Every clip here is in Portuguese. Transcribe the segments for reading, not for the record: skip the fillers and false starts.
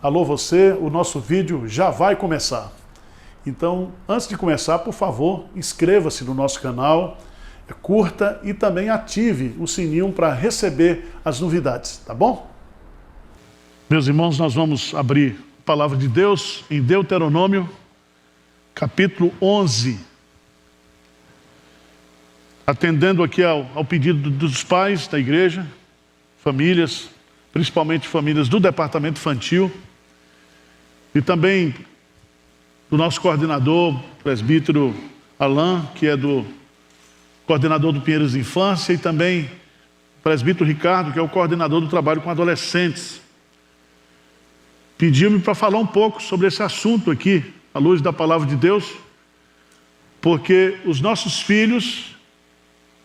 Alô você, o nosso vídeo já vai começar. Então, antes de começar, por favor, inscreva-se no nosso canal, curta e também ative o sininho para receber as novidades, tá bom? Meus irmãos, nós vamos abrir a palavra de Deus em Deuteronômio, capítulo 11. Atendendo aqui ao pedido dos pais da igreja, famílias, principalmente famílias do departamento infantil, e também do nosso coordenador, presbítero Alain, que é do coordenador do Pinheiros de Infância, e também o presbítero Ricardo, que é o coordenador do trabalho com adolescentes. Pediu-me para falar um pouco sobre esse assunto aqui, à luz da palavra de Deus, porque os nossos filhos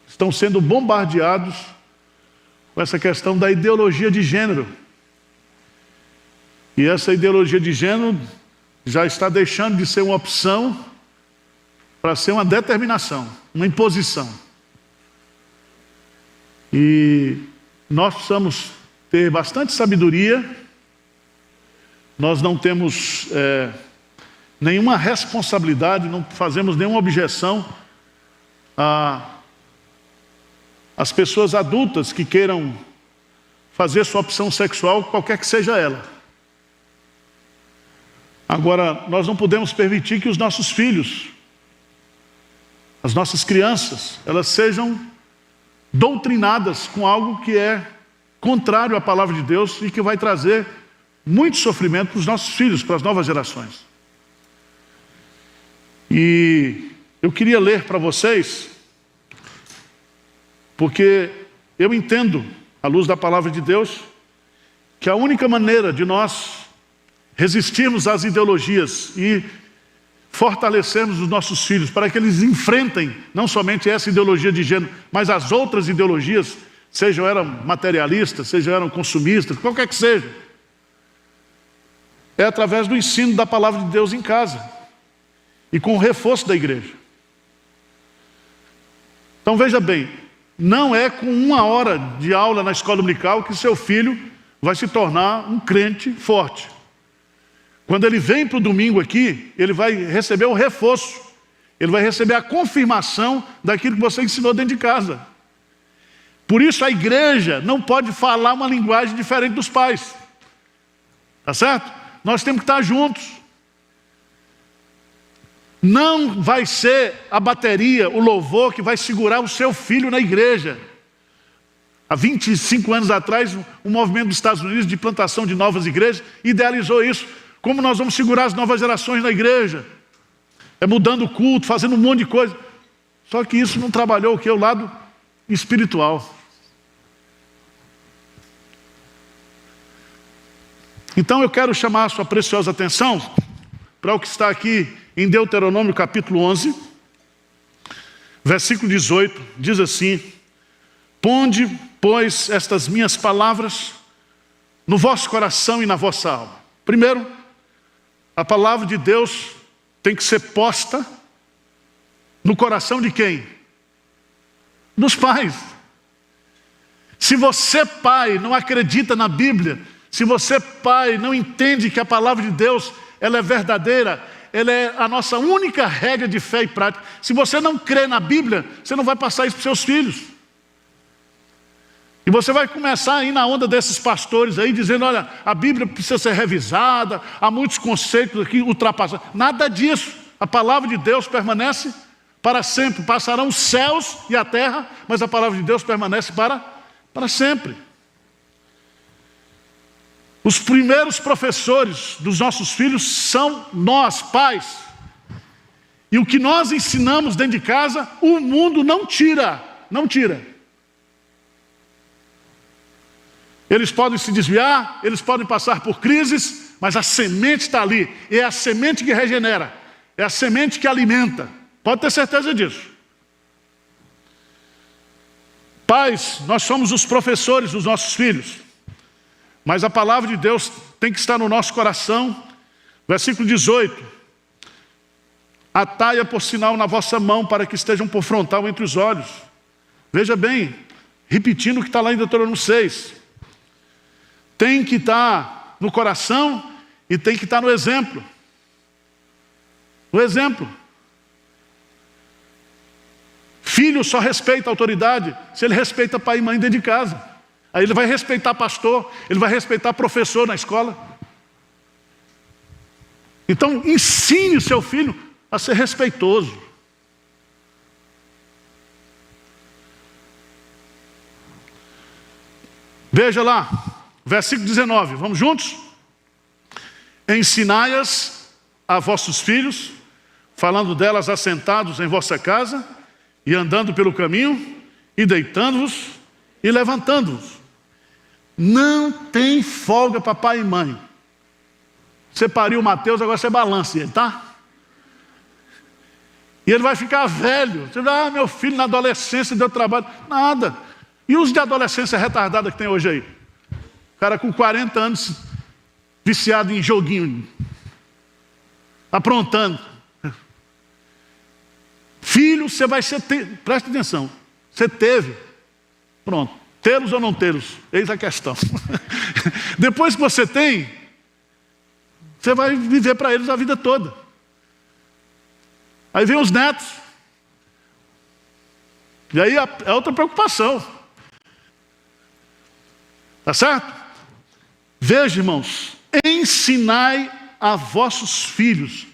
estão sendo bombardeados com essa questão da ideologia de gênero. E essa ideologia de gênero já está deixando de ser uma opção para ser uma determinação, uma imposição. E nós precisamos ter bastante sabedoria. Nós não temos nenhuma responsabilidade, não fazemos nenhuma objeção às pessoas adultas que queiram fazer sua opção sexual, qualquer que seja ela. Agora, nós não podemos permitir que os nossos filhos, as nossas crianças, elas sejam doutrinadas com algo que é contrário à palavra de Deus e que vai trazer muito sofrimento para os nossos filhos, para as novas gerações. E eu queria ler para vocês, porque eu entendo, à luz da palavra de Deus, que a única maneira de nós resistirmos às ideologias e fortalecermos os nossos filhos para que eles enfrentem não somente essa ideologia de gênero, mas as outras ideologias, sejam eram materialistas, sejam eram consumistas, qualquer que seja, é através do ensino da palavra de Deus em casa e com o reforço da igreja. Então veja bem, não é com 1 hora de aula na escola dominical que seu filho vai se tornar um crente forte. Quando ele vem para o domingo aqui, ele vai receber o reforço, ele vai receber a confirmação daquilo que você ensinou dentro de casa. Por isso a igreja não pode falar uma linguagem diferente dos pais. Tá certo? Nós temos que estar juntos. Não vai ser a bateria, o louvor que vai segurar o seu filho na igreja. Há 25 anos atrás, um movimento dos Estados Unidos de plantação de novas igrejas idealizou isso. Como nós vamos segurar as novas gerações na igreja? É mudando o culto, fazendo um monte de coisa. Só que isso não trabalhou o que? O lado espiritual. Então eu quero chamar a sua preciosa atenção para o que está aqui em Deuteronômio capítulo 11, versículo 18, diz assim: ponde, pois, estas minhas palavras no vosso coração e na vossa alma. Primeiro, a palavra de Deus tem que ser posta no coração de quem? Dos pais. Se você, pai, não acredita na Bíblia, se você, pai, não entende que a palavra de Deus ela é verdadeira, ela é a nossa única regra de fé e prática. Se você não crê na Bíblia, você não vai passar isso para os seus filhos. E você vai começar a ir na onda desses pastores aí, dizendo, olha, a Bíblia precisa ser revisada, há muitos conceitos aqui ultrapassados. Nada disso. A palavra de Deus permanece para sempre. Passarão os céus e a terra, mas a palavra de Deus permanece para sempre. Os primeiros professores dos nossos filhos são nós, pais. E o que nós ensinamos dentro de casa, o mundo não tira, não tira. Eles podem se desviar, eles podem passar por crises, mas a semente está ali. É a semente que regenera, é a semente que alimenta. Pode ter certeza disso. Pais, nós somos os professores dos nossos filhos. Mas a palavra de Deus tem que estar no nosso coração. Versículo 18. Atai-a por sinal na vossa mão, para que estejam por frontal entre os olhos. Veja bem, repetindo o que está lá em Deuteronômio 6. Tem que estar no coração E tem que estar no exemplo. No exemplo. Filho só respeita a autoridade se ele respeita pai e mãe dentro de casa. Aí ele vai respeitar pastor, ele vai respeitar professor na escola. Então ensine o seu filho a ser respeitoso. Veja lá, versículo 19, vamos juntos? Ensinai-as a vossos filhos, falando delas assentados em vossa casa, e andando pelo caminho, e deitando-vos, e levantando-vos. Não tem folga para pai e mãe. Você pariu o Mateus, agora você balance ele, tá? E ele vai ficar velho. Você vai, meu filho na adolescência deu trabalho. Nada. E os de adolescência retardada que tem hoje aí? O cara com 40 anos, viciado em joguinho, aprontando. Filho, você vai ser, preste atenção, você teve, pronto, tê-los ou não tê-los, eis a questão. Depois que você tem, você vai viver para eles a vida toda. Aí vem os netos, e aí é outra preocupação. Tá certo? Veja, irmãos, ensinai a vossos filhos.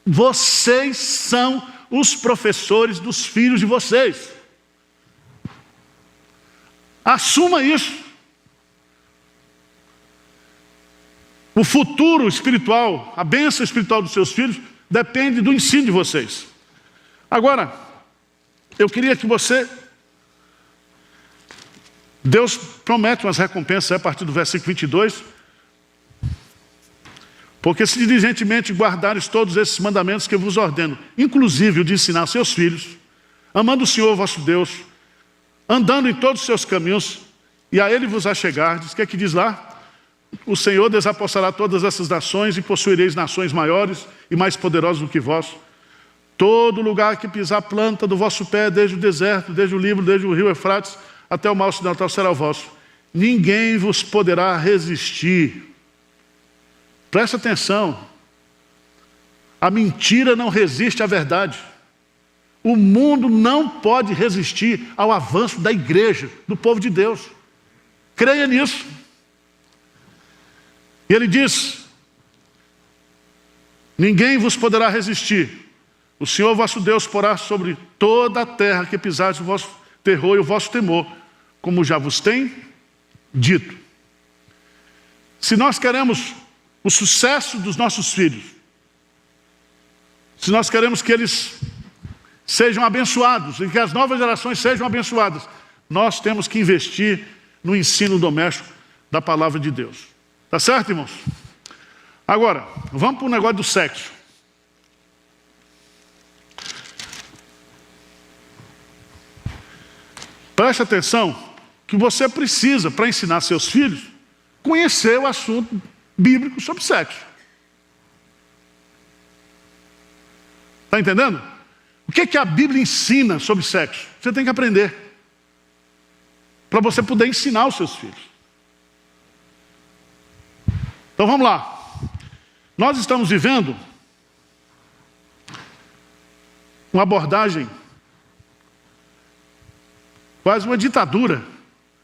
Vocês são os professores dos filhos de vocês. Assuma isso. O futuro espiritual, a bênção espiritual dos seus filhos, depende do ensino de vocês. Agora, eu queria que você... Deus promete umas recompensas a partir do versículo 22. Porque se diligentemente guardares todos esses mandamentos que eu vos ordeno, inclusive o de ensinar seus filhos, amando o Senhor vosso Deus, andando em todos os seus caminhos, e a Ele vos achegardes, o que é que diz lá? O Senhor desapossará todas essas nações e possuireis nações maiores e mais poderosas do que vós. Todo lugar que pisar a planta do vosso pé, desde o deserto, desde o Líbano, desde o rio Eufrates, até o mar ocidental será o vosso. Ninguém vos poderá resistir. Presta atenção. A mentira não resiste à verdade. O mundo não pode resistir ao avanço da igreja, do povo de Deus. Creia nisso. E ele diz: ninguém vos poderá resistir. O Senhor vosso Deus porá sobre toda a terra que pisardes o vosso terror e o vosso temor, como já vos tem dito. Se nós queremos o sucesso dos nossos filhos, se nós queremos que eles sejam abençoados e que as novas gerações sejam abençoadas, nós temos que investir no ensino doméstico da palavra de Deus. Tá certo, irmãos? Agora, vamos para o negócio do sexo. Preste atenção que você precisa, para ensinar seus filhos, conhecer o assunto bíblico sobre sexo. Está entendendo? O que a Bíblia ensina sobre sexo? Você tem que aprender, para você poder ensinar os seus filhos. Então vamos lá. Nós estamos vivendo uma abordagem, quase uma ditadura,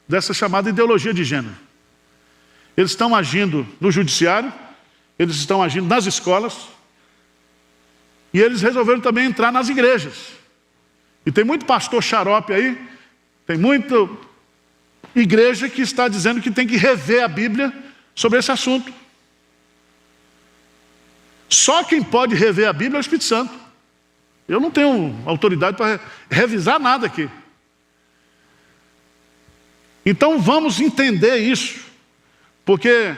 dessa chamada ideologia de gênero. Eles estão agindo no judiciário, eles estão agindo nas escolas, e eles resolveram também entrar nas igrejas. E tem muito pastor xarope aí, tem muita igreja que está dizendo que tem que rever a Bíblia sobre esse assunto. Só quem pode rever a Bíblia é o Espírito Santo. Eu não tenho autoridade para revisar nada aqui. Então vamos entender isso, porque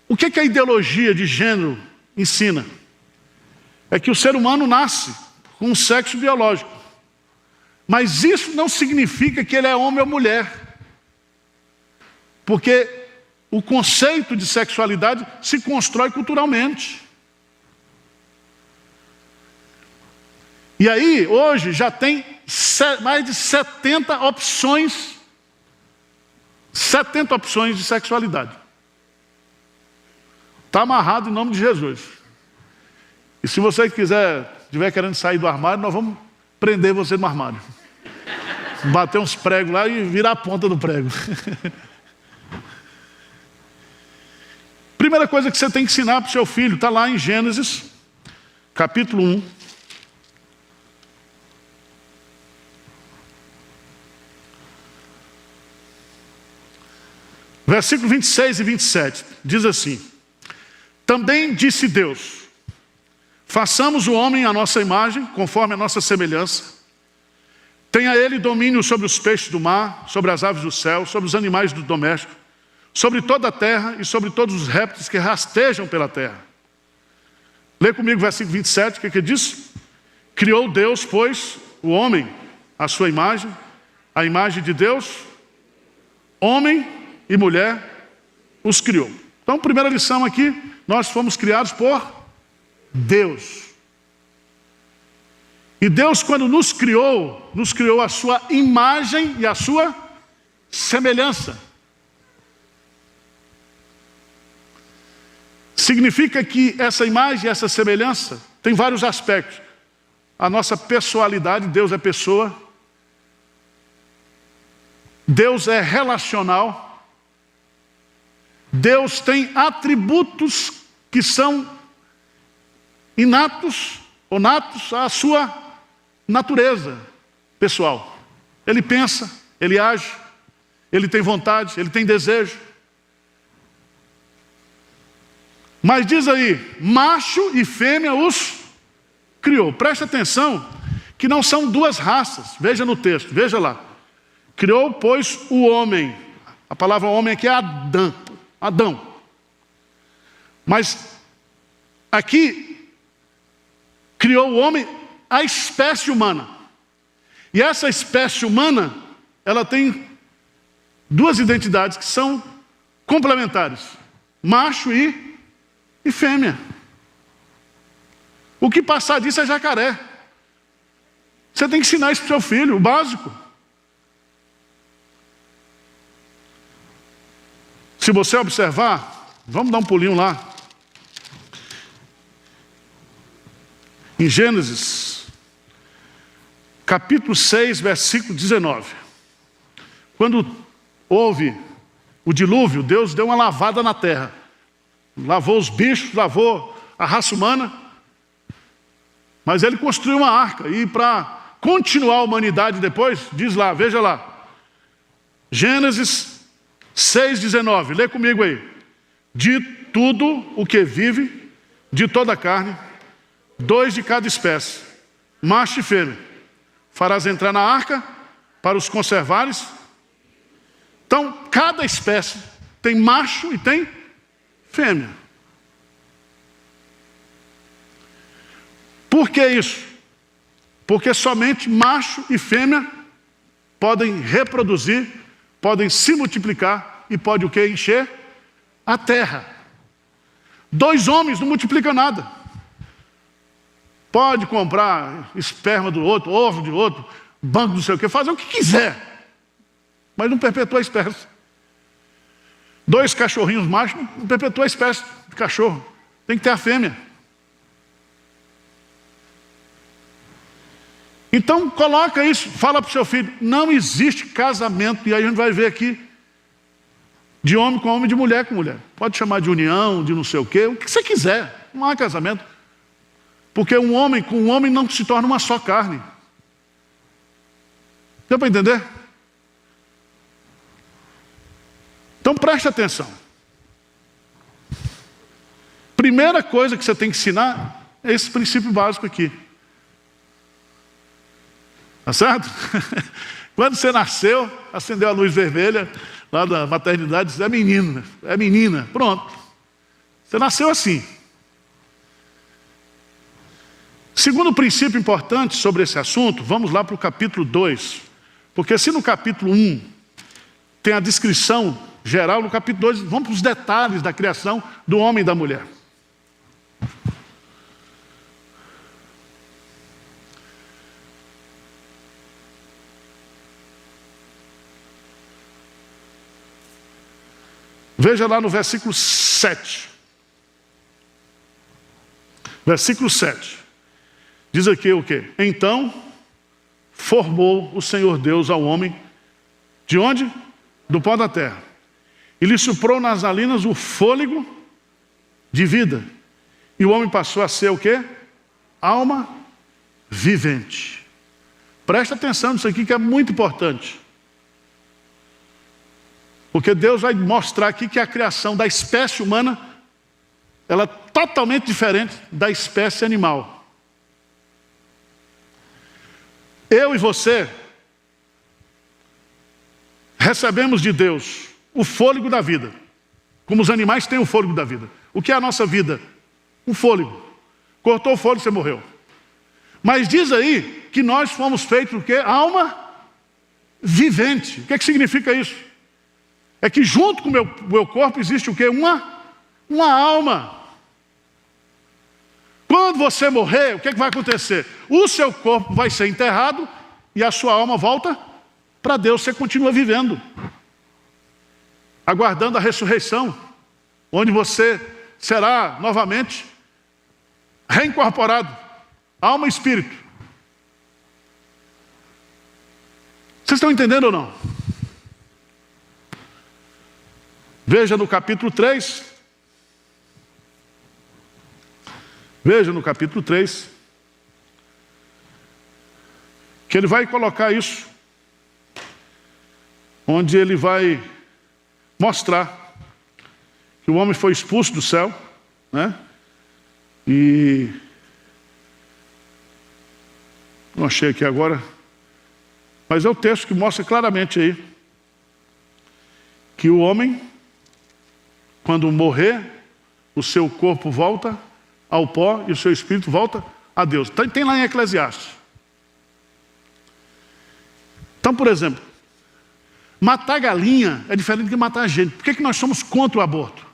o que a ideologia de gênero ensina? É que o ser humano nasce com um sexo biológico, mas isso não significa que ele é homem ou mulher, porque o conceito de sexualidade se constrói culturalmente. E aí, hoje, já tem mais de 70 opções de sexualidade. Está amarrado em nome de Jesus. E se você estiver querendo sair do armário, nós vamos prender você no armário. Bater uns pregos lá e virar a ponta do prego. Primeira coisa que você tem que ensinar para o seu filho, está lá em Gênesis, capítulo 1. Versículo 26 e 27, diz assim: também disse Deus, façamos o homem à nossa imagem, conforme a nossa semelhança. Tenha ele domínio sobre os peixes do mar, sobre as aves do céu, sobre os animais do doméstico, sobre toda a terra e sobre todos os répteis que rastejam pela terra. Lê comigo o versículo 27, o que diz? Criou Deus, pois, o homem à sua imagem, a imagem de Deus, homem e mulher os criou. Então, primeira lição aqui, nós fomos criados por Deus. E Deus, quando nos criou a sua imagem e a sua semelhança. Significa que essa imagem e essa semelhança tem vários aspectos. A nossa pessoalidade, Deus é pessoa. Deus é relacional. Deus tem atributos que são inatos ou natos à sua natureza pessoal. Ele pensa, ele age, ele tem vontade, ele tem desejo. Mas diz aí, macho e fêmea os criou. Preste atenção que não são duas raças. Veja no texto, veja lá. Criou, pois, o homem. A palavra homem aqui é Adão. Mas aqui, criou o homem, a espécie humana. E essa espécie humana, ela tem duas identidades que são complementares. Macho e fêmea. O que passar disso é jacaré. Você tem que ensinar isso para o seu filho, o básico. Se você observar, vamos dar um pulinho lá. Em Gênesis, capítulo 6, versículo 19. Quando houve o dilúvio, Deus deu uma lavada na terra. Lavou os bichos, lavou a raça humana. Mas ele construiu uma arca. E para continuar a humanidade depois, diz lá, veja lá. Gênesis 6,19. Lê comigo aí. De tudo o que vive, de toda a carne, 2 de cada espécie, macho e fêmea. Farás entrar na arca para os conservares. Então, cada espécie tem macho e tem fêmea. Por que isso? Porque somente macho e fêmea podem reproduzir, podem se multiplicar e pode o que? Encher a terra. 2 homens não multiplicam nada. Pode comprar esperma do outro, ovo de outro, banco não sei o que, fazer o que quiser. Mas não perpetua a espécie. 2 cachorrinhos machos não perpetua a espécie de cachorro. Tem que ter a fêmea. Então coloca isso, fala para o seu filho, não existe casamento, e aí a gente vai ver aqui, de homem com homem, de mulher com mulher. Pode chamar de união, de não sei o que você quiser, não há casamento. Porque um homem com um homem não se torna uma só carne. Deu para entender? Então preste atenção. Primeira coisa que você tem que ensinar é esse princípio básico aqui. Tá certo? Quando você nasceu, acendeu a luz vermelha lá da maternidade, disse, é menina, pronto. Você nasceu assim. Segundo princípio importante sobre esse assunto, vamos lá para o capítulo 2. Porque se no capítulo 1 tem a descrição geral, no capítulo 2 vamos para os detalhes da criação do homem e da mulher. Veja lá no versículo 7. Versículo 7. Diz aqui o quê? Então formou o Senhor Deus ao homem, de onde? Do pó da terra. E lhe soprou nas narinas o fôlego de vida. E o homem passou a ser o quê? Alma vivente. Presta atenção nisso aqui que é muito importante. Porque Deus vai mostrar aqui que a criação da espécie humana, ela é totalmente diferente da espécie animal. Eu e você recebemos de Deus o fôlego da vida. Como os animais têm o fôlego da vida. O que é a nossa vida? Um fôlego. Cortou o fôlego, você morreu. Mas diz aí que nós fomos feitos o quê? Alma vivente. O que significa isso? É que junto com o meu corpo existe o quê? Uma alma. Quando você morrer, o que vai acontecer? O seu corpo vai ser enterrado e a sua alma volta para Deus. Você continua vivendo, aguardando a ressurreição, onde você será novamente reincorporado, alma e espírito. Vocês estão entendendo ou não? Veja no capítulo 3. Veja no capítulo 3. Que ele vai colocar isso. Onde ele vai mostrar que o homem foi expulso do céu, né? E não achei aqui agora, mas é o texto que mostra claramente aí que o homem, quando morrer, o seu corpo volta ao pó e o seu espírito volta a Deus. Tem lá em Eclesiastes. Então, por exemplo, matar galinha é diferente de matar gente. Por que nós somos contra o aborto?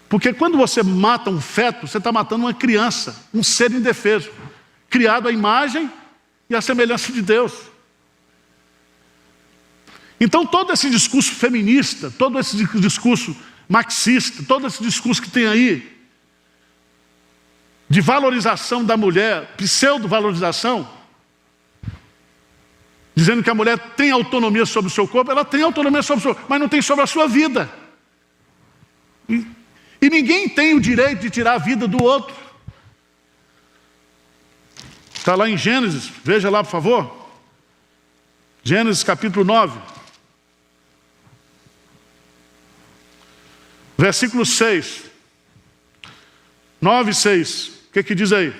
Porque quando você mata um feto, você está matando uma criança, um ser indefeso, criado à imagem e à semelhança de Deus. Então todo esse discurso feminista, todo esse discurso marxista, todo esse discurso que tem aí, de valorização da mulher, pseudo-valorização, dizendo que a mulher tem autonomia sobre o seu corpo, ela tem autonomia sobre o seu corpo, mas não tem sobre a sua vida. E ninguém tem o direito de tirar a vida do outro. Está lá em Gênesis, veja lá por favor. Gênesis capítulo 9. Versículo 6. 9 e 6. O que diz aí?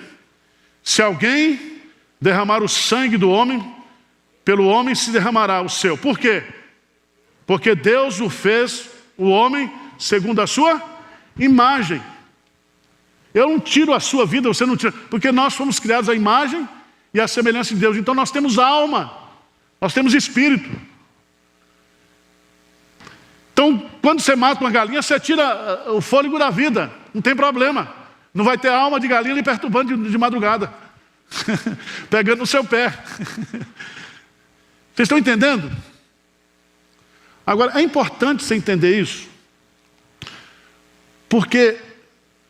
Se alguém derramar o sangue do homem, pelo homem se derramará o seu. Por quê? Porque Deus o fez, o homem, segundo a sua imagem. Eu não tiro a sua vida, você não tira, porque nós fomos criados à imagem e à semelhança de Deus. Então nós temos alma, nós temos espírito. Então, quando você mata uma galinha, você tira o fôlego da vida, não tem problema. Não vai ter alma de galinha lhe perturbando de madrugada, pegando no seu pé. Vocês estão entendendo? Agora, é importante você entender isso, porque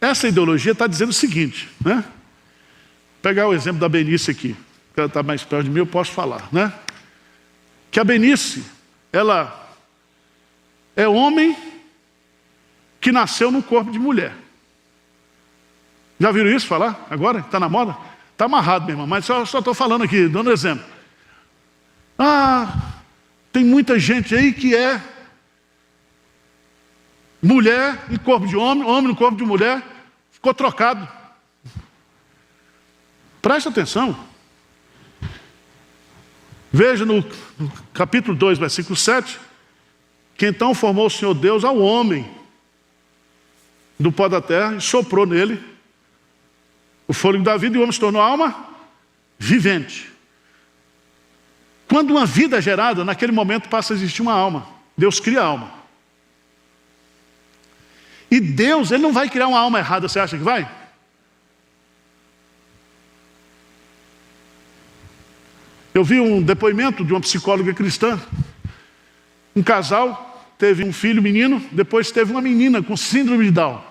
essa ideologia está dizendo o seguinte, né? Vou pegar o exemplo da Benice aqui, que ela está mais perto de mim, eu posso falar, né? Que a Benice, ela é homem que nasceu no corpo de mulher. Já viram isso falar agora? Está na moda? Está amarrado, meu irmão, mas só estou falando aqui, dando exemplo. Tem muita gente aí que é mulher em corpo de homem, homem no corpo de mulher, ficou trocado. Presta atenção. Veja no capítulo 2, versículo 7, que então formou o Senhor Deus ao homem do pó da terra e soprou nele o fôlego da vida e o homem se tornou alma vivente. Quando uma vida é gerada, naquele momento passa a existir uma alma. Deus cria a alma. E Deus, Ele não vai criar uma alma errada, você acha que vai? Eu vi um depoimento de uma psicóloga cristã. Um casal teve um filho menino, depois teve uma menina com síndrome de Down.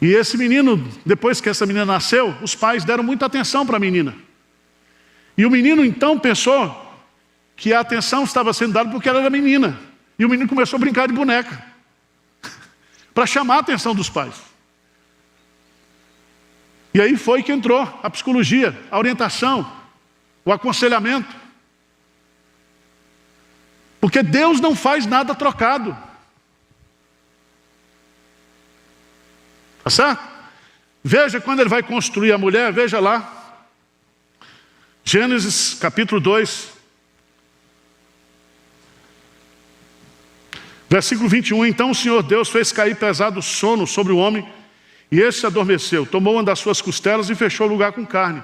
E esse menino, depois que essa menina nasceu, os pais deram muita atenção para a menina. E o menino então pensou que a atenção estava sendo dada porque ela era menina. E o menino começou a brincar de boneca, para chamar a atenção dos pais. E aí foi que entrou a psicologia, a orientação, o aconselhamento. Porque Deus não faz nada trocado. Tá certo? Veja quando ele vai construir a mulher, veja lá. Gênesis capítulo 2. Versículo 21. Então o Senhor Deus fez cair pesado sono sobre o homem, e este se adormeceu. Tomou uma das suas costelas e fechou o lugar com carne.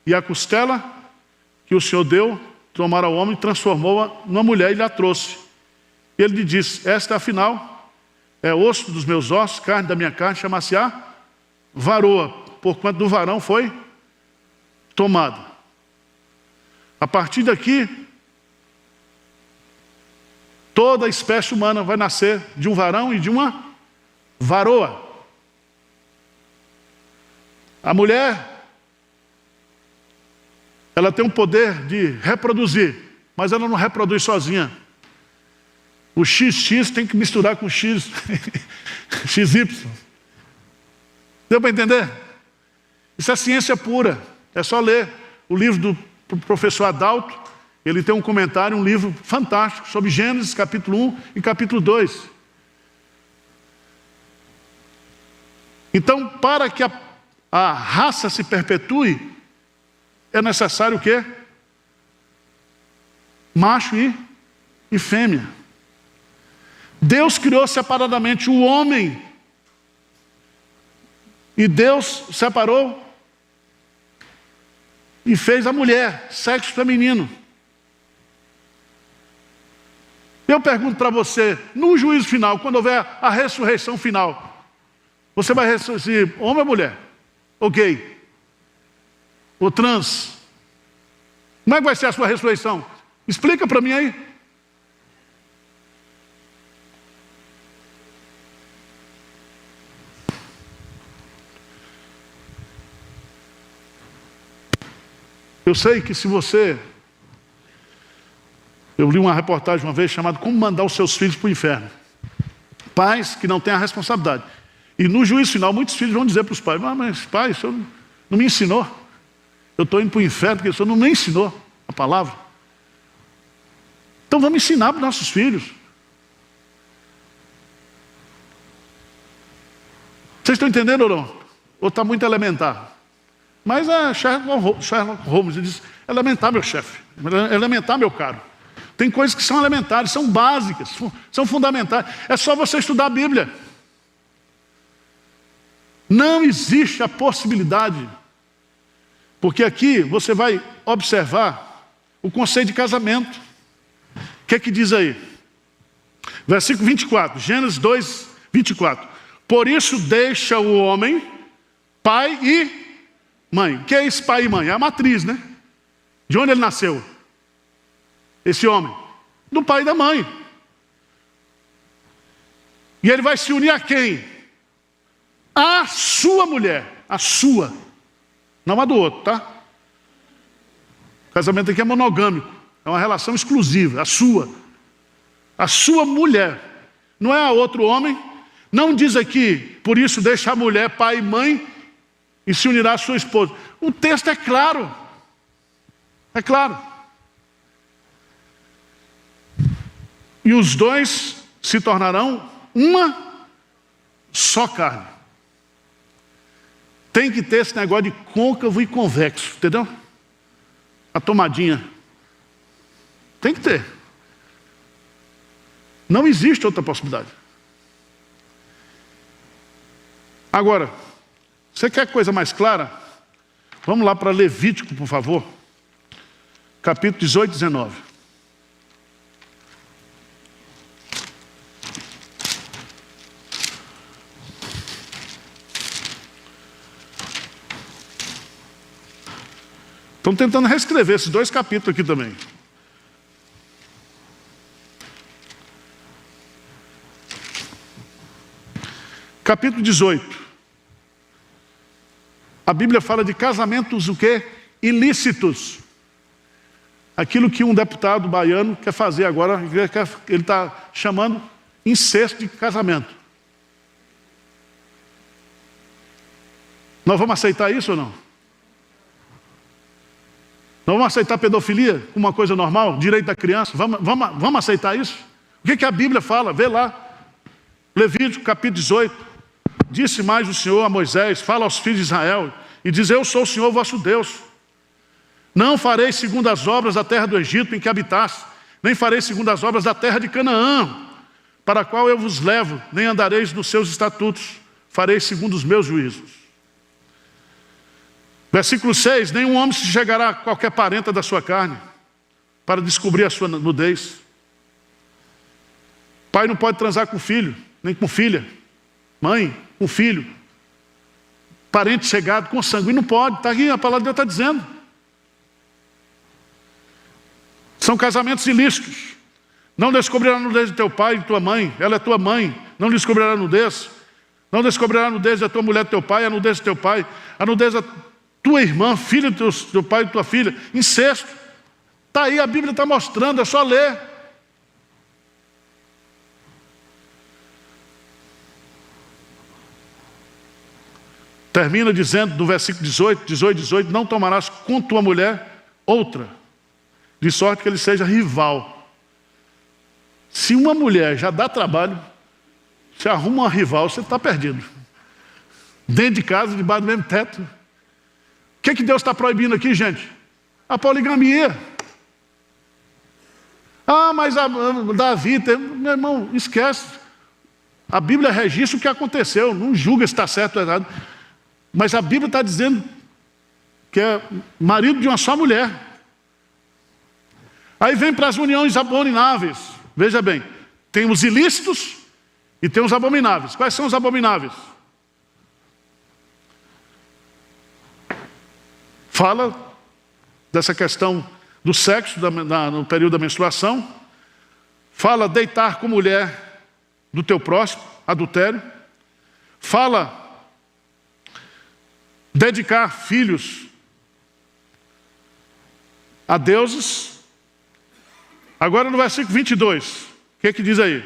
E a costela que o Senhor deu tomar ao homem, transformou-a numa mulher e lhe a trouxe. Ele lhe disse: esta afinal é osso dos meus ossos, carne da minha carne, chama-se-á varoa, porquanto do varão foi tomada. A partir daqui, toda a espécie humana vai nascer de um varão e de uma varoa. A mulher, ela tem um poder de reproduzir, mas ela não reproduz sozinha. O XX tem que misturar com X, XY. Deu para entender? Isso é ciência pura. É só ler o livro do professor Adalto. Ele tem um comentário, um livro fantástico sobre Gênesis, capítulo 1 e capítulo 2. Então, para que a raça se perpetue, é necessário o quê? Macho e fêmea. Deus criou separadamente o homem. E Deus separou e fez a mulher, sexo feminino. Eu pergunto para você, no juízo final, quando houver a ressurreição final, você vai ressuscitar homem ou mulher? Ou gay? Ou trans? Como é que vai ser a sua ressurreição? Explica para mim aí. Eu sei que se você... Eu li uma reportagem uma vez chamada Como Mandar os Seus Filhos para o Inferno. Pais que não têm a responsabilidade. E no juízo final, muitos filhos vão dizer para os pais: mas pai, o senhor não me ensinou. Eu estou indo para o inferno porque o senhor não me ensinou a palavra. Então vamos ensinar para os nossos filhos. Vocês estão entendendo ou não? Ou está muito elementar? Mas a Sherlock Holmes diz: elementar, meu chefe, elementar, meu caro. Tem coisas que são elementares, são básicas, são fundamentais. É só você estudar a Bíblia. Não existe a possibilidade, porque aqui você vai observar o conceito de casamento. O que é que diz aí? Versículo 24, Gênesis 2, 24. Por isso deixa o homem, pai e mãe. O que é esse pai e mãe? É a matriz, né? De onde ele nasceu? Esse homem? Do pai e da mãe. E ele vai se unir a quem? A sua mulher. A sua. Não a do outro, tá? O casamento aqui é monogâmico. É uma relação exclusiva. A sua. A sua mulher. Não é a outro homem. Não diz aqui, por isso deixa a mulher, pai e mãe, e se unirá à sua esposa. O texto é claro. É claro. E os dois se tornarão uma só carne. Tem que ter esse negócio de côncavo e convexo, entendeu? A tomadinha. Tem que ter. Não existe outra possibilidade. Agora, você quer coisa mais clara? Vamos lá para Levítico, por favor. Capítulo 18, 19. Estão tentando reescrever esses dois capítulos aqui também. Capítulo 18. A Bíblia fala de casamentos o quê? Ilícitos. Aquilo que um deputado baiano quer fazer agora, ele está chamando incesto de casamento. Nós vamos aceitar isso ou não? Nós vamos aceitar pedofilia como uma coisa normal? Direito da criança? Vamos aceitar isso? O que a Bíblia fala? Vê lá. Levítico capítulo 18. Disse mais o Senhor a Moisés, fala aos filhos de Israel, e diz: eu sou o Senhor vosso Deus. Não farei segundo as obras da terra do Egito em que habitaste, nem farei segundo as obras da terra de Canaã, para a qual eu vos levo, nem andareis nos seus estatutos, farei segundo os meus juízos. Versículo 6, nenhum homem se chegará a qualquer parenta da sua carne, para descobrir a sua nudez. Pai não pode transar com filho, nem com filha. Mãe, com filho. Parente chegado, consanguíneo, não pode. Está aqui, a palavra de Deus está dizendo. São casamentos ilícitos. Não descobrirá a nudez de teu pai e de tua mãe. Ela é tua mãe. Não descobrirá a nudez. Não descobrirá a nudez da tua mulher de teu pai, a nudez de teu pai. A nudez da tua irmã, filha do teu pai e de tua filha. Incesto. Está aí, a Bíblia está mostrando, é só ler. Termina dizendo no versículo 18, não tomarás com tua mulher outra, de sorte que ele seja rival. Se uma mulher já dá trabalho, você arruma uma rival, você está perdido. Dentro de casa, debaixo do mesmo teto. O que Deus está proibindo aqui, gente? A poligamia. Ah, mas Davi, meu irmão, esquece. A Bíblia registra o que aconteceu, não julga se está certo ou errado. Mas a Bíblia está dizendo que é marido de uma só mulher. Aí vem para as uniões abomináveis. Veja bem, tem os ilícitos e tem os abomináveis. Quais são os abomináveis? Fala dessa questão do sexo no período da menstruação. Fala deitar com mulher do teu próximo, adultério. Fala dedicar filhos a deuses. Agora no versículo 22, o que diz aí?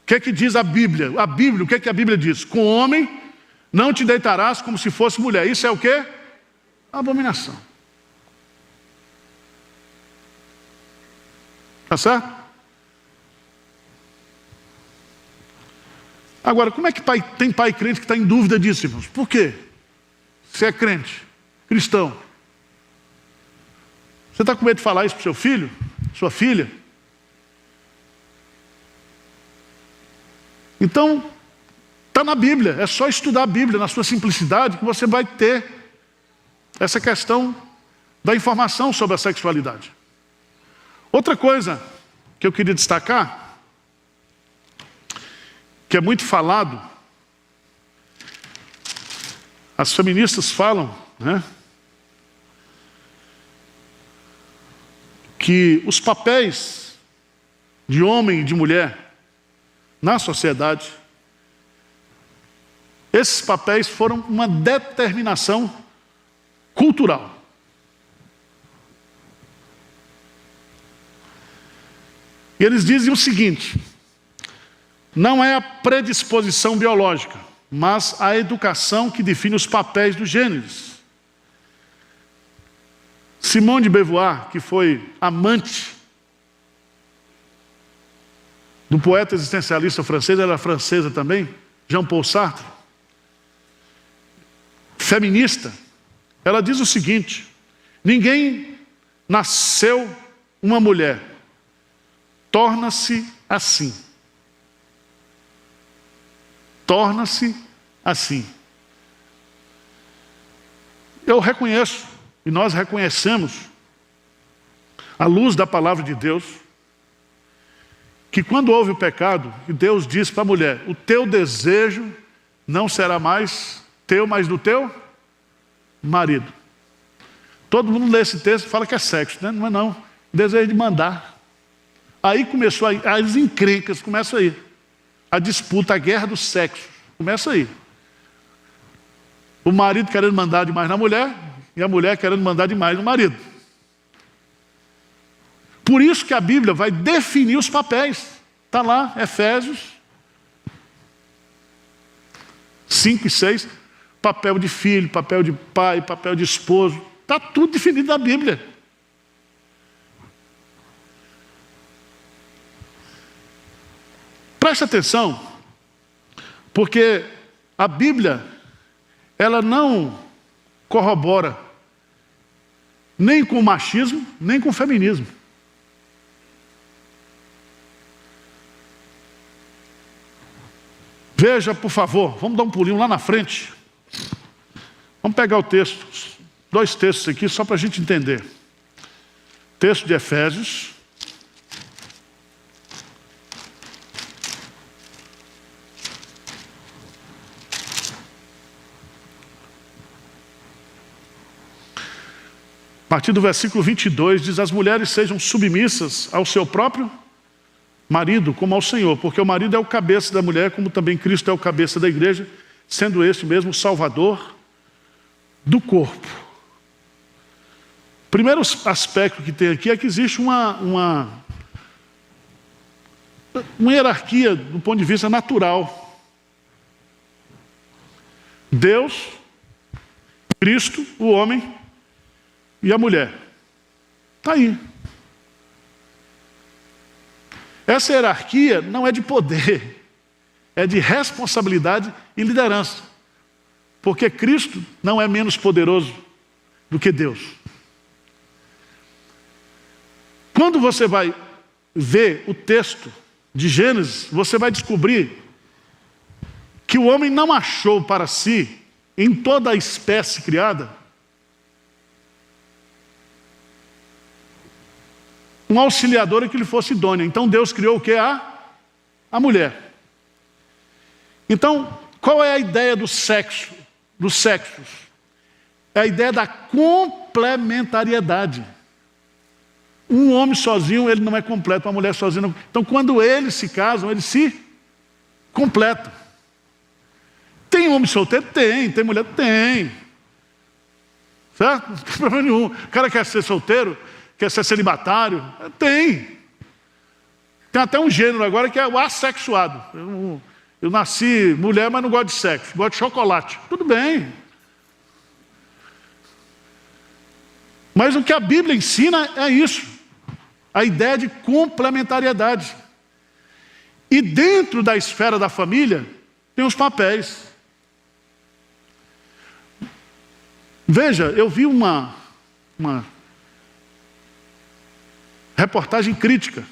O que diz a Bíblia? A Bíblia, o que a Bíblia diz? Com homem não te deitarás como se fosse mulher. Isso é o quê? Abominação. Tá certo? Agora, como é que tem pai crente que está em dúvida disso, irmãos? Por quê? Você é crente, cristão. Você está com medo de falar isso para o seu filho, sua filha? Então, está na Bíblia. É só estudar a Bíblia na sua simplicidade que você vai ter essa questão da informação sobre a sexualidade. Outra coisa que eu queria destacar, que é muito falado, as feministas falam, né, que os papéis de homem e de mulher na sociedade, esses papéis foram uma determinação cultural. E eles dizem o seguinte: não é a predisposição biológica, mas a educação que define os papéis dos gêneros. Simone de Beauvoir, que foi amante do poeta existencialista francês, ela era francesa também, Jean-Paul Sartre, feminista, ela diz o seguinte: ninguém nasceu uma mulher, torna-se assim. Torna-se assim. Eu reconheço, e nós reconhecemos, à luz da palavra de Deus, que quando houve o pecado, Deus disse para a mulher: o teu desejo não será mais teu, mas do teu marido. Todo mundo lê esse texto e fala que é sexo, né? Não é não. Desejo de mandar. Aí começou as encrencas, começam aí. A disputa, a guerra do sexo, começa aí. O marido querendo mandar demais na mulher e a mulher querendo mandar demais no marido. Por isso que a Bíblia vai definir os papéis. Está lá, Efésios 5 e 6, papel de filho, papel de pai, papel de esposo. Está tudo definido na Bíblia. Preste atenção, porque a Bíblia, ela não corrobora nem com o machismo, nem com o feminismo. Veja, por favor, vamos dar um pulinho lá na frente. Vamos pegar o texto, 2 textos aqui, só para a gente entender. Texto de Efésios. A partir do versículo 22, diz: as mulheres sejam submissas ao seu próprio marido, como ao Senhor, porque o marido é o cabeça da mulher, como também Cristo é o cabeça da igreja, sendo este mesmo o Salvador do corpo. O primeiro aspecto que tem aqui é que existe uma hierarquia do ponto de vista natural. Deus, Cristo, o homem e a mulher. Está aí. Essa hierarquia não é de poder, é de responsabilidade e liderança. Porque Cristo não é menos poderoso do que Deus. Quando você vai ver o texto de Gênesis, você vai descobrir que o homem não achou para si, em toda a espécie criada, um auxiliador que lhe fosse idôneo. Então Deus criou o que? A mulher. Então, qual é a ideia do sexo? Dos sexos? É a ideia da complementariedade. Um homem sozinho, ele não é completo, uma mulher sozinha não. Então, quando eles se casam, eles se completam. Tem homem solteiro? Tem mulher? Tem. Certo? Não tem problema nenhum. O cara quer ser solteiro? Quer ser celibatário? Tem. Tem até um gênero agora que é o assexuado. Eu nasci mulher, mas não gosto de sexo. Gosto de chocolate. Tudo bem. Mas o que a Bíblia ensina é isso. A ideia de complementariedade. E dentro da esfera da família, tem os papéis. Veja, eu vi uma reportagem crítica.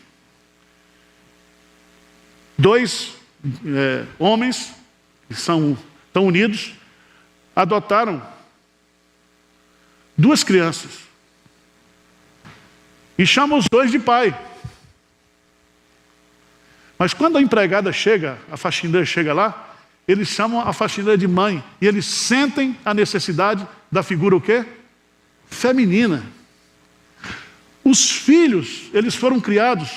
2 homens que estão unidos adotaram 2 crianças e chamam os 2 de pai. Mas quando a empregada chega, a faxineira chega lá, eles chamam a faxineira de mãe e eles sentem a necessidade da figura o quê? Feminina. Os filhos, eles foram criados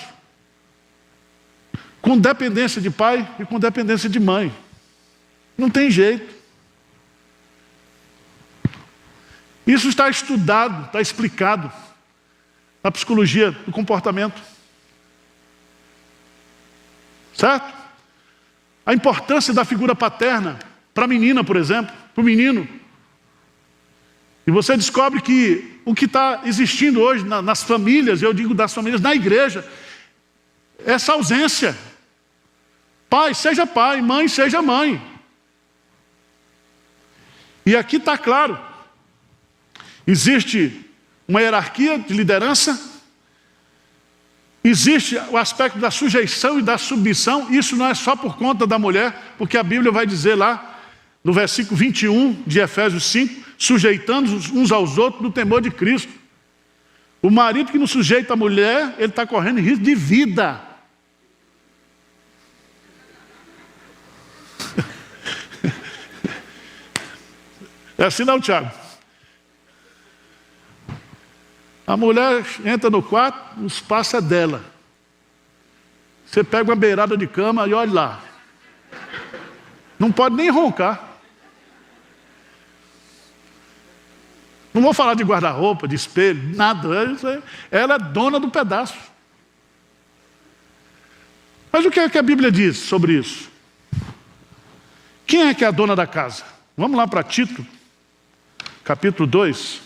com dependência de pai e com dependência de mãe. Não tem jeito. Isso está estudado, está explicado na psicologia do comportamento. Certo? A importância da figura paterna para a menina, por exemplo, para o menino. E você descobre que o que está existindo hoje nas famílias, eu digo das famílias, na igreja, é essa ausência. Pai, seja pai, mãe, seja mãe. E aqui está claro, existe uma hierarquia de liderança, existe o aspecto da sujeição e da submissão. Isso não é só por conta da mulher, porque a Bíblia vai dizer lá, no versículo 21 de Efésios 5, sujeitando uns aos outros no temor de Cristo. O marido que não sujeita a mulher, ele está correndo risco de vida. É assim não, Tiago? A mulher entra no quarto, o espaço é dela. Você pega uma beirada de cama e olha lá. Não pode nem roncar. Não vou falar de guarda-roupa, de espelho, nada. Ela é dona do pedaço. Mas o que é que a Bíblia diz sobre isso? Quem é que é a dona da casa? Vamos lá para Tito, capítulo 2.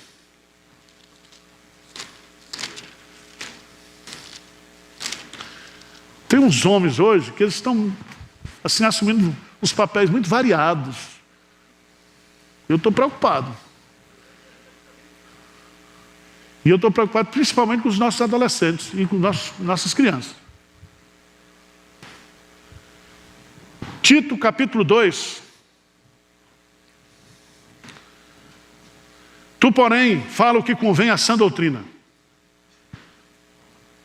Tem uns homens hoje que eles estão assim, assumindo os papéis muito variados. Eu estou preocupado. E eu estou preocupado principalmente com os nossos adolescentes e com nossas crianças. Tito, capítulo 2. Tu, porém, fala o que convém à sã doutrina.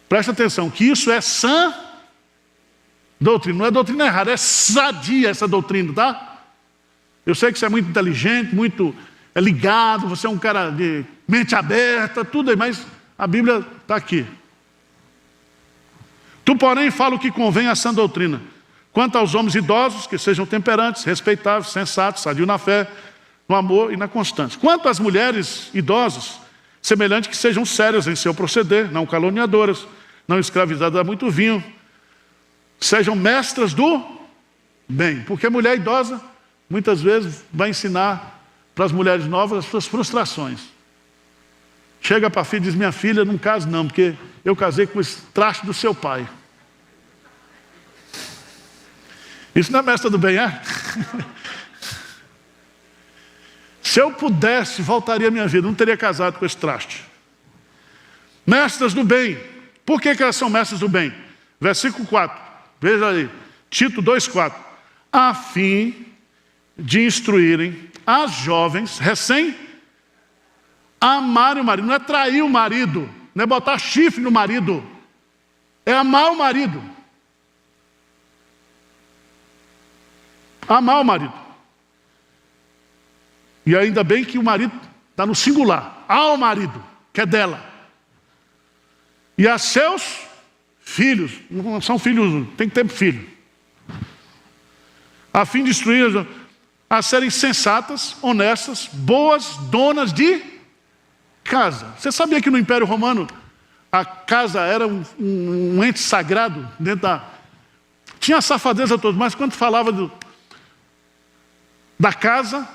Presta atenção, que isso é sã doutrina. Não é doutrina errada, é sadia essa doutrina, tá? Eu sei que você é muito inteligente, muito ligado, você é um cara de mente aberta, tudo aí, mas a Bíblia está aqui. Tu, porém, fala o que convém à sã doutrina. Quanto aos homens idosos, que sejam temperantes, respeitáveis, sensatos, sadios na fé, no amor e na constância. Quanto às mulheres idosas, semelhante que sejam sérias em seu proceder, não caluniadoras, não escravizadas a muito vinho, sejam mestras do bem. Porque a mulher idosa, muitas vezes, vai ensinar para as mulheres novas as suas frustrações. Chega para a filha e diz, minha filha, não case não, porque eu casei com esse traste do seu pai. Isso não é mestra do bem, é? Se eu pudesse, voltaria a minha vida, não teria casado com esse traste. Mestras do bem. Por que elas são mestras do bem? Versículo 4, veja aí, Tito 2,4. A fim de instruírem as jovens recém amarem o marido. Não é trair o marido, não é botar chifre no marido, é amar o marido. Amar o marido. E ainda bem que o marido está no singular. Ao marido, que é dela. E a seus filhos. Não são filhos, tem que ter filho. A fim de instruir a serem sensatas, honestas, boas donas de casa. Você sabia que no Império Romano a casa era um ente sagrado dentro da... Tinha a safadeza toda, mas quando falava da casa,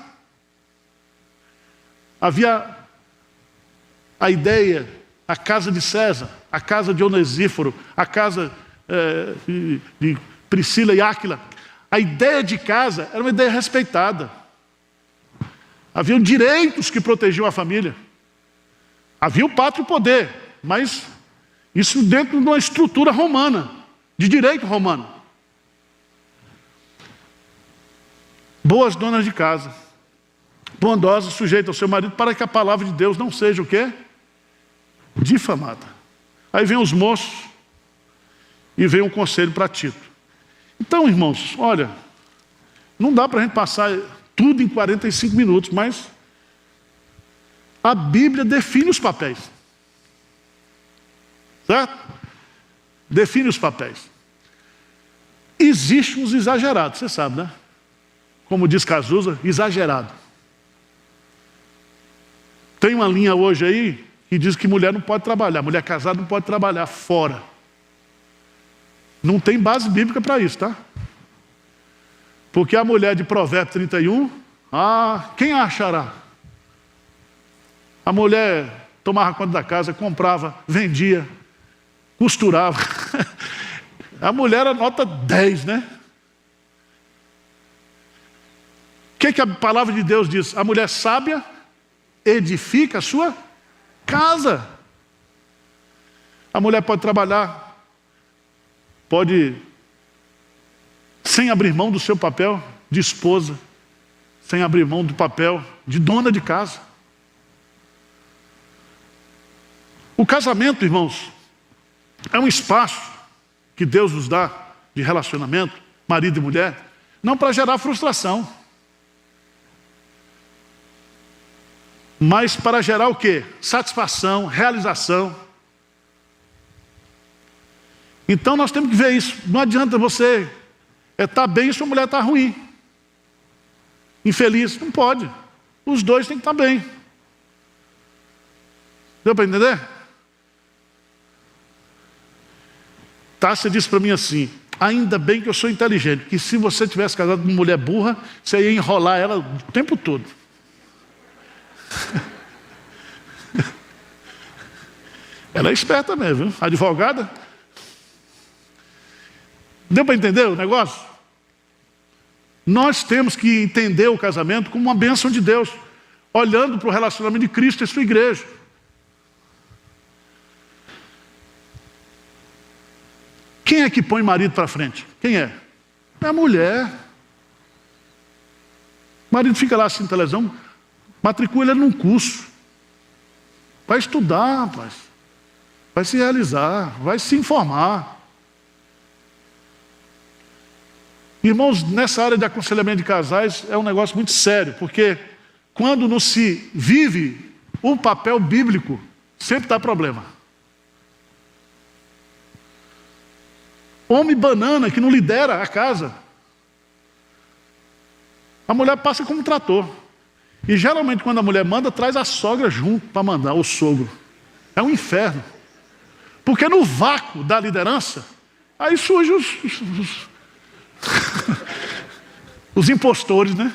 havia a ideia, a casa de César, a casa de Onesíforo, a casa de Priscila e Áquila. A ideia de casa era uma ideia respeitada. Havia direitos que protegiam a família. Havia o pátrio poder, mas isso dentro de uma estrutura romana, de direito romano. Boas donas de casa, bondosas, sujeitas ao seu marido, para que a palavra de Deus não seja o quê? Difamada. Aí vem os moços e vem um conselho para Tito. Então, irmãos, olha, não dá para a gente passar tudo em 45 minutos, mas a Bíblia define os papéis. Certo? Define os papéis. Existem uns exagerados, você sabe, né? Como diz Cazuza, exagerado. Tem uma linha hoje aí que diz que mulher não pode trabalhar, mulher casada não pode trabalhar fora. Não tem base bíblica para isso, tá? Porque a mulher de Provérbios 31, quem a achará? A mulher tomava conta da casa, comprava, vendia, costurava. A mulher era nota 10, né? O que a palavra de Deus diz? A mulher sábia edifica a sua casa. A mulher pode trabalhar, pode, sem abrir mão do seu papel de esposa, sem abrir mão do papel de dona de casa. O casamento, irmãos, é um espaço que Deus nos dá de relacionamento, marido e mulher, não para gerar frustração, mas para gerar o quê? Satisfação, realização. Então nós temos que ver isso. Não adianta você estar bem e sua mulher estar ruim, infeliz. Não pode. Os dois têm que estar bem. Deu para entender? Tássia disse para mim assim: ainda bem que eu sou inteligente, que se você tivesse casado com uma mulher burra, você ia enrolar ela o tempo todo. Ela é esperta mesmo, viu? Advogada. Deu para entender o negócio? Nós temos que entender o casamento como uma bênção de Deus, olhando para o relacionamento de Cristo e sua igreja. Quem é que põe marido para frente? Quem é? É a mulher. O marido fica lá assistindo televisão, matricula ele num curso. Vai estudar, rapaz. Vai se realizar, vai se informar. Irmãos, nessa área de aconselhamento de casais é um negócio muito sério, porque quando não se vive o papel bíblico, sempre dá problema. Homem banana que não lidera a casa. A mulher passa como um trator. E geralmente quando a mulher manda, traz a sogra junto para mandar, o sogro. É um inferno. Porque no vácuo da liderança, aí surgem os impostores, né?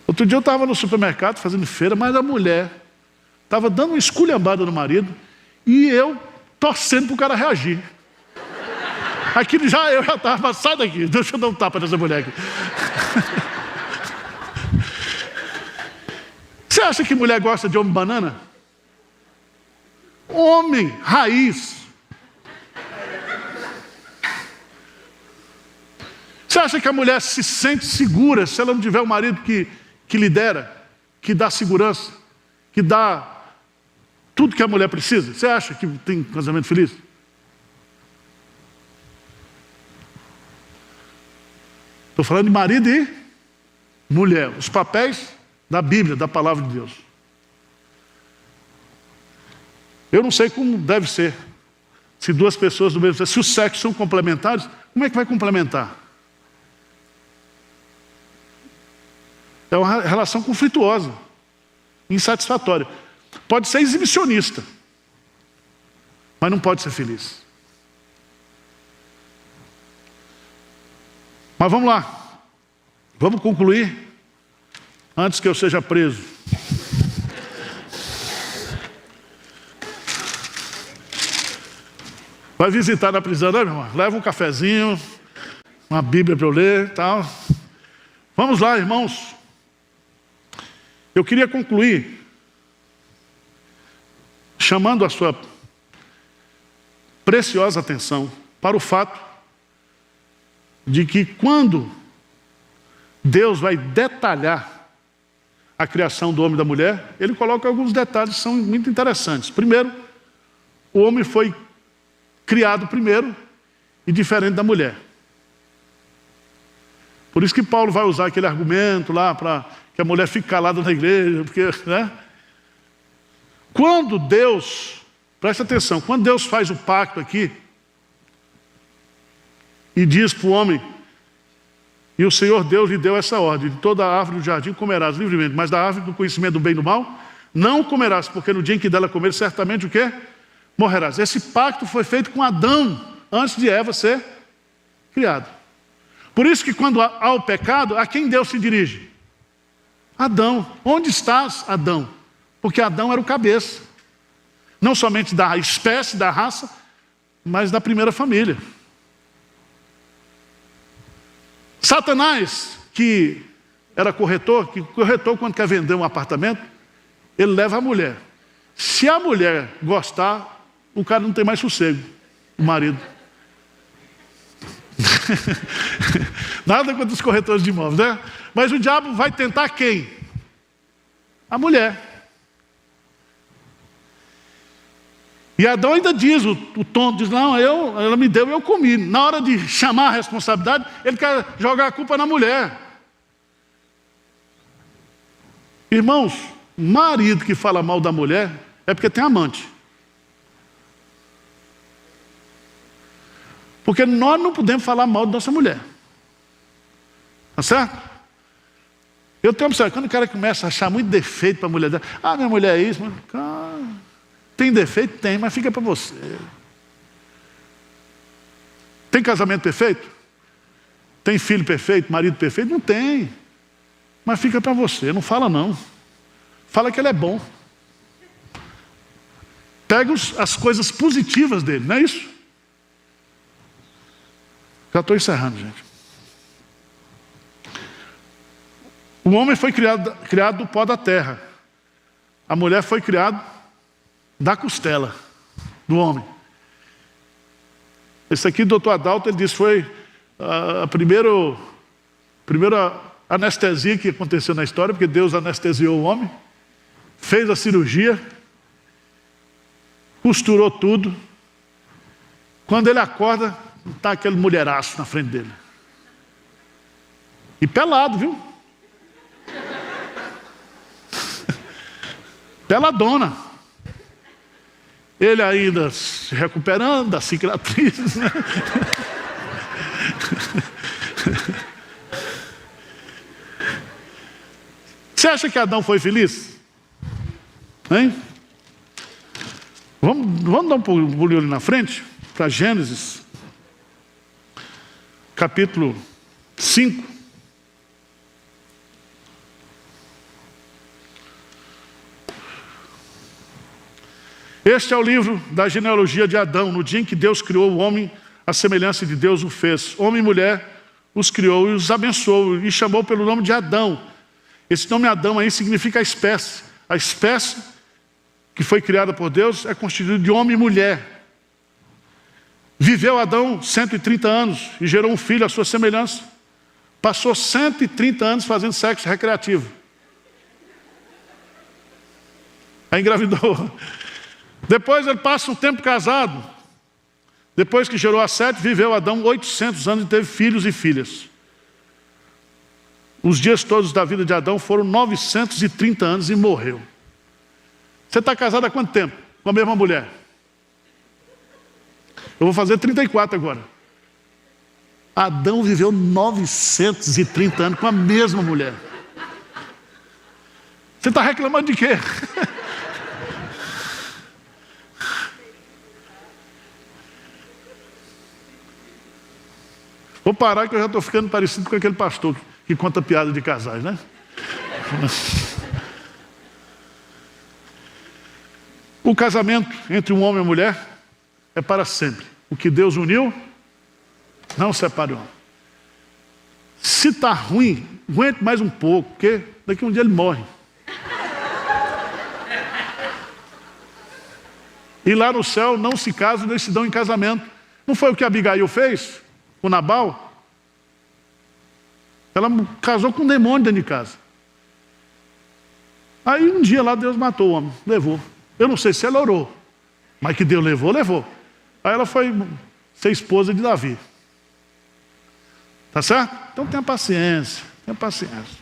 Outro dia eu estava no supermercado fazendo feira, mas a mulher estava dando uma esculhambada no marido e eu torcendo para o cara reagir. Aquilo eu já estava, sai daqui, deixa eu dar um tapa nessa mulher aqui. Você acha que mulher gosta de homem banana? Homem, raiz. Você acha que a mulher se sente segura se ela não tiver um marido que lidera, que dá segurança, que dá tudo que a mulher precisa? Você acha que tem um casamento feliz? Estou falando de marido e mulher, os papéis da Bíblia, da palavra de Deus. Eu não sei como deve ser. Se duas pessoas do mesmo sexo, se os sexos são complementares, como é que vai complementar? É uma relação conflituosa, insatisfatória. Pode ser exibicionista, mas não pode ser feliz. Mas vamos lá. Vamos concluir antes que eu seja preso. Vai visitar na prisão, né, meu irmão? Leva um cafezinho, uma Bíblia para eu ler e tal. Vamos lá, irmãos. Eu queria concluir chamando a sua preciosa atenção para o fato de que quando Deus vai detalhar a criação do homem e da mulher, ele coloca alguns detalhes que são muito interessantes. Primeiro, o homem foi criado primeiro e diferente da mulher. Por isso que Paulo vai usar aquele argumento lá para que a mulher fique calada na igreja, porque, né? Quando Deus, presta atenção, quando Deus faz o pacto aqui e diz para o homem, e o Senhor Deus lhe deu essa ordem: de toda a árvore do jardim comerás livremente, mas da árvore do conhecimento do bem e do mal não comerás, porque no dia em que dela comer, certamente o quê? Morrerás. Esse pacto foi feito com Adão, antes de Eva ser criada. Por isso que quando há o pecado, a quem Deus se dirige? Adão. Onde estás, Adão? Porque Adão era o cabeça. Não somente da espécie, da raça, mas da primeira família. Satanás, que era corretor, quando quer vender um apartamento, ele leva a mulher. Se a mulher gostar, o cara não tem mais sossego, o marido. Nada contra os corretores de imóveis, né? Mas o diabo vai tentar quem? A mulher. E Adão ainda diz, o tonto diz, não, ela me deu e eu comi. Na hora de chamar a responsabilidade, ele quer jogar a culpa na mulher. Irmãos, marido que fala mal da mulher é porque tem amante. Porque nós não podemos falar mal da nossa mulher. Tá certo? Eu tenho observado, quando o cara começa a achar muito defeito para a mulher dela, minha mulher é isso, mas, cara, tem defeito? Tem, mas fica para você. Tem casamento perfeito? Tem filho perfeito, marido perfeito? Não tem. Mas fica para você, não fala não. Fala que ele é bom. Pega as coisas positivas dele, não é isso? Já estou encerrando, gente. O homem foi criado do pó da terra. A mulher foi criada da costela do homem. Esse aqui, doutor Adalto, ele disse, foi a primeira anestesia que aconteceu na história, porque Deus anestesiou o homem, fez a cirurgia, costurou tudo. Quando ele acorda, está aquele mulheraço na frente dele. E pelado, viu? Peladona. Ele ainda se recuperando das cicatrizes, né? Você acha que Adão foi feliz? Hein? Vamos dar um pulinho ali na frente, para Gênesis, capítulo 5. Este é o livro da genealogia de Adão. No dia em que Deus criou o homem, a semelhança de Deus o fez. Homem e mulher os criou e os abençoou e chamou pelo nome de Adão. Esse nome Adão aí significa a espécie. A espécie que foi criada por Deus é constituída de homem e mulher. Viveu Adão 130 anos e gerou um filho à sua semelhança. Passou 130 anos fazendo sexo recreativo. Aí engravidou. Depois ele passa um tempo casado. Depois que gerou a Sete, viveu Adão 800 anos e teve filhos e filhas. Os dias todos da vida de Adão foram 930 anos e morreu. Você está casado há quanto tempo com a mesma mulher? Eu vou fazer 34 agora. Adão viveu 930 anos com a mesma mulher. Você está reclamando de quê? Vou parar que eu já estou ficando parecido com aquele pastor que conta piada de casais, né? O casamento entre um homem e uma mulher é para sempre. O que Deus uniu, não separou. Se está ruim, aguente mais um pouco, porque daqui a um dia ele morre. E lá no céu não se casam nem se dão em casamento. Não foi o que Abigail fez? O Nabal? Ela casou com um demônio dentro de casa. Aí um dia lá Deus matou o homem, levou. Eu não sei se ela orou, mas que Deus levou, levou. Aí ela foi ser esposa de Davi. Tá certo? Então tenha paciência, tenha paciência.